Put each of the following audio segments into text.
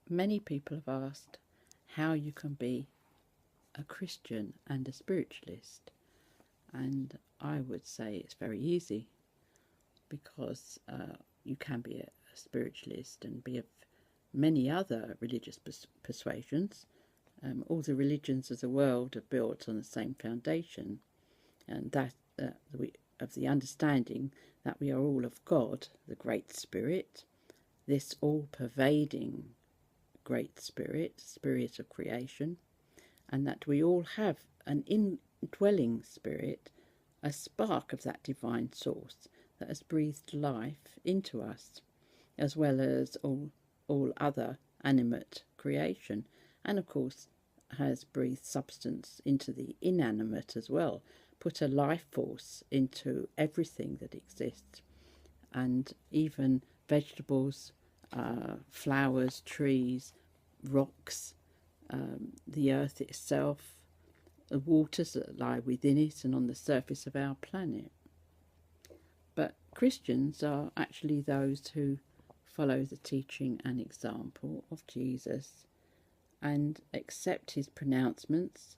Many people have asked how you can be a Christian and a spiritualist, and I would say it's very easy, because you can be a spiritualist and be of many other religious persuasions. All the religions of the world are built on the same foundation, and that of the understanding that we are all of God, the Great Spirit, this all-pervading Great Spirit, Spirit of creation, and that we all have an indwelling spirit, a spark of that divine source that has breathed life into us, as well as all other animate creation, and of course has breathed substance into the inanimate as well, put a life force into everything that exists, and even vegetables, flowers, trees, rocks, the earth itself, the waters that lie within it and on the surface of our planet. But Christians are actually those who follow the teaching and example of Jesus and accept his pronouncements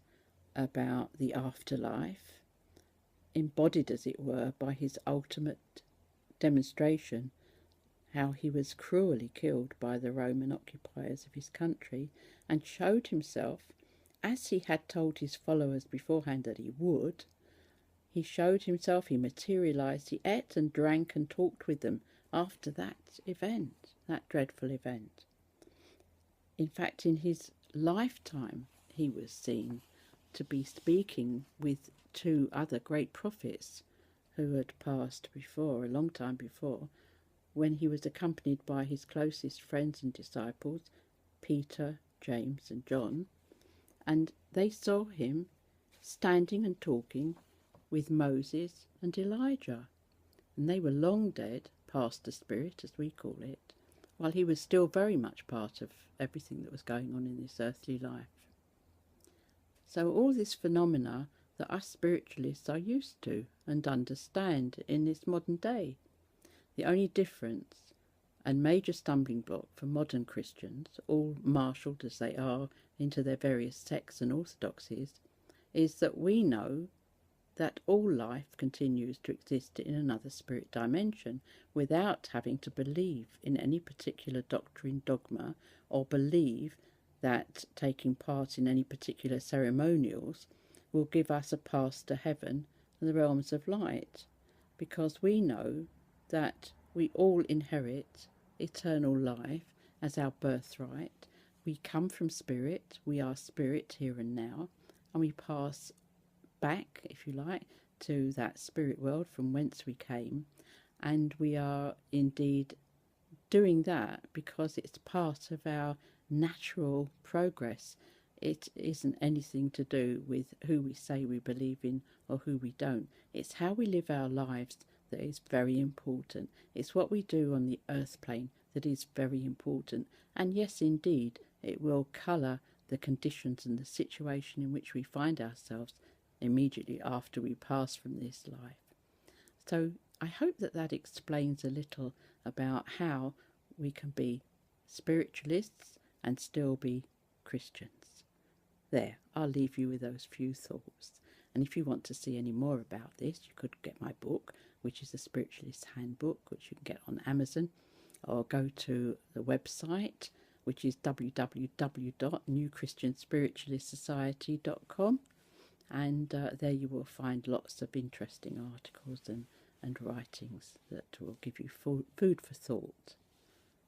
about the afterlife, embodied as it were by his ultimate demonstration, how he was cruelly killed by the Roman occupiers of his country, and showed himself, as he had told his followers beforehand that he would. He showed himself, he materialised, he ate and drank and talked with them after that event, that dreadful event. In fact, in his lifetime, he was seen to be speaking with two other great prophets who had passed before, a long time before, when he was accompanied by his closest friends and disciples, Peter, James and John, and they saw him standing and talking with Moses and Elijah, and they were long dead, past the spirit as we call it, while he was still very much part of everything that was going on in this earthly life. So all this phenomena that us spiritualists are used to and understand in this modern day. The only difference and major stumbling block for modern Christians, all marshalled as they are into their various sects and orthodoxies, is that we know that all life continues to exist in another spirit dimension without having to believe in any particular doctrine, dogma, or believe that taking part in any particular ceremonials will give us a pass to heaven and the realms of light, because we know that we all inherit eternal life as our birthright. We come from spirit, we are spirit here and now, and we pass back, if you like, to that spirit world from whence we came, and we are indeed doing that because it's part of our natural progress. It isn't anything to do with who we say we believe in or who we don't. It's how we live our lives that is very important. It's what we do on the earth plane that is very important. And yes, indeed, it will colour the conditions and the situation in which we find ourselves immediately after we pass from this life. So I hope that that explains a little about how we can be spiritualists and still be Christians. There, I'll leave you with those few thoughts. And if you want to see any more about this, you could get my book, which is the Spiritualist Handbook, which you can get on Amazon, or go to the website, which is www.newchristianspiritualistsociety.com, and there you will find lots of interesting articles and writings that will give you food for thought.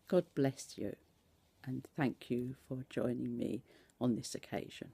God bless you, and thank you for joining me on this occasion.